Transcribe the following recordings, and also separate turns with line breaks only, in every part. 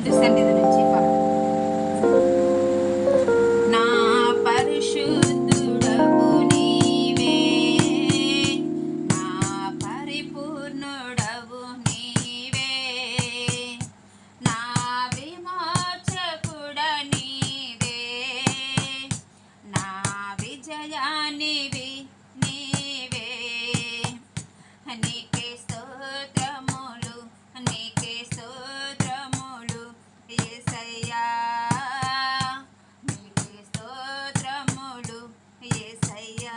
పరిశుద్ధ సన్నిధి నుంచి నా పరిశుద్ధుడవు నీవే, నా పరిపూర్ణుడవు నీవే, నా విమోచకుడ నీవే, నా విజయానివి నీవే. నీకే స్తోత్రములు, నీకే స్తోత్రములు యేసయ్యా, నీకే స్తోత్రములు యేసయ్యా.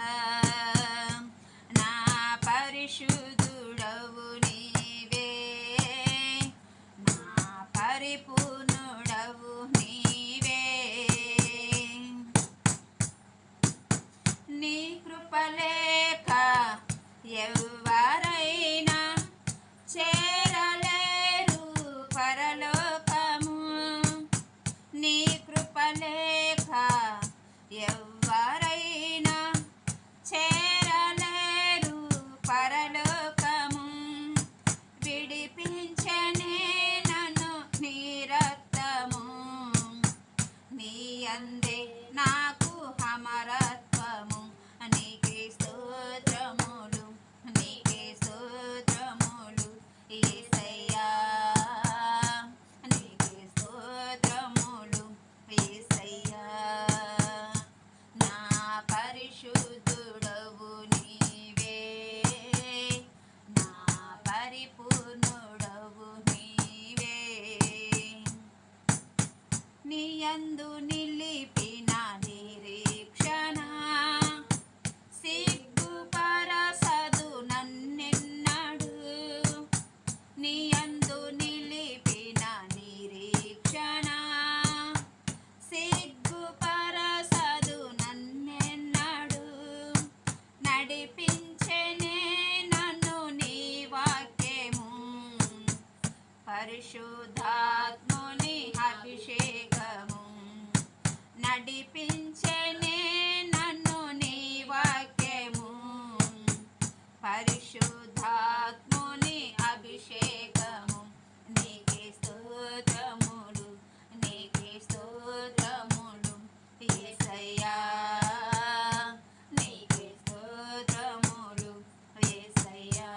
నా పరిశుద్ధుడవు నీవే, నా పరిపూర్ణుడవు నీవే. నీ కృపలేక ఎవ్వరైనా చేరలేరు పరలోకము, నీ కృపలేక ఎవ్వరైనా చేరలేరు పరలోకము. విడిపించనే నన్ను నీ రక్తము, నీ అందే నాకు అమరత్వము. నీకే స్తోత్రములు, నీకే స్తోత్రములు యేసయ్యా, నీకే స్తోత్రములు యేసయ్యా. నా పరిశుద్ధుడవు నీవే, నా పరిపూర్ణుడవు నీవే. నీయందు నిలిపిన నిరీక్షణ సిగ్గుపరసదు నన్నెన్నడు, నీయందు నిలిపిన నిరీక్షణ సిగ్గుపరసదు నన్నెన్నడు. నడిపించెనే నన్ను నీ వాక్యము, పరిశుద్ధాత్ముని అభిషేకము. నడిపించెనే నన్ను నీ వాక్యము, పరిశుద్ధాత్ముని అభిషేకము. నీకే స్తోత్రములు, నీకే స్తోత్రములు యేసయ్యా, నీకే స్తోత్రములు యేసయ్యా.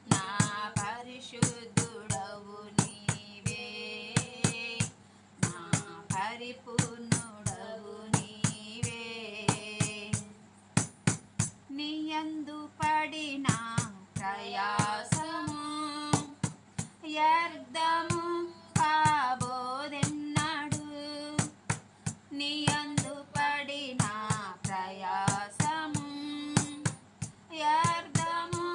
నా పరిశుద్ధుడవు నీవే, నా పరిపూర్ణుడవు నీవే. నీయందు పడిన ప్రయాసము వ్యర్థము కాబోదెన్నడు, నీయందు పడిన ప్రయాసము వ్యర్థము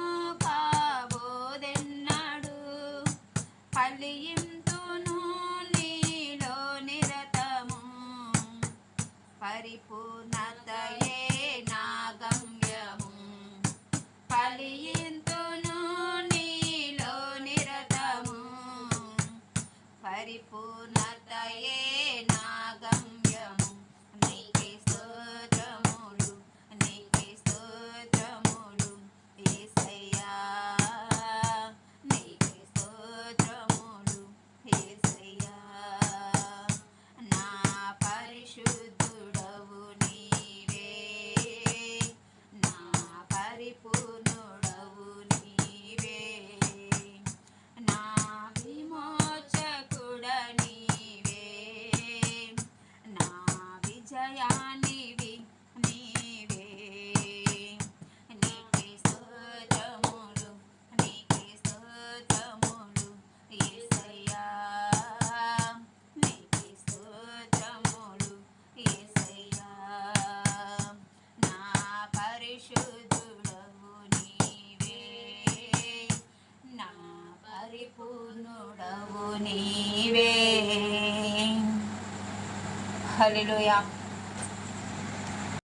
కాబోదెన్నడు. ఫలింతును నీలో నిరతము, పరిపూర్ణతయే నా గమ్యము. ఫలింతును నీలో నిరతము, పరిపూర్ణతయే నా గమ్యము. నీకే స్తోత్రములు, నీకే స్తోత్రములు యేసయ్యా, నీకే స్తోత్రములు యేసయ్యా. నా పరిశుద్ధుడవు నీవే, నా పరిపూర్ణుడవు నీవే, నా విమోచకుడ నీవే, నా విజయానివి నీవే. నీకే స్తోత్రములు, నీకే స్తోత్రములు యేసయ్యా, నీకే స్తోత్రములు యేసయ్యా. నా పరిశుద్ధుడవు నీవే, నా పరిపూర్ణుడవు నీవే. హల్లెలూయా.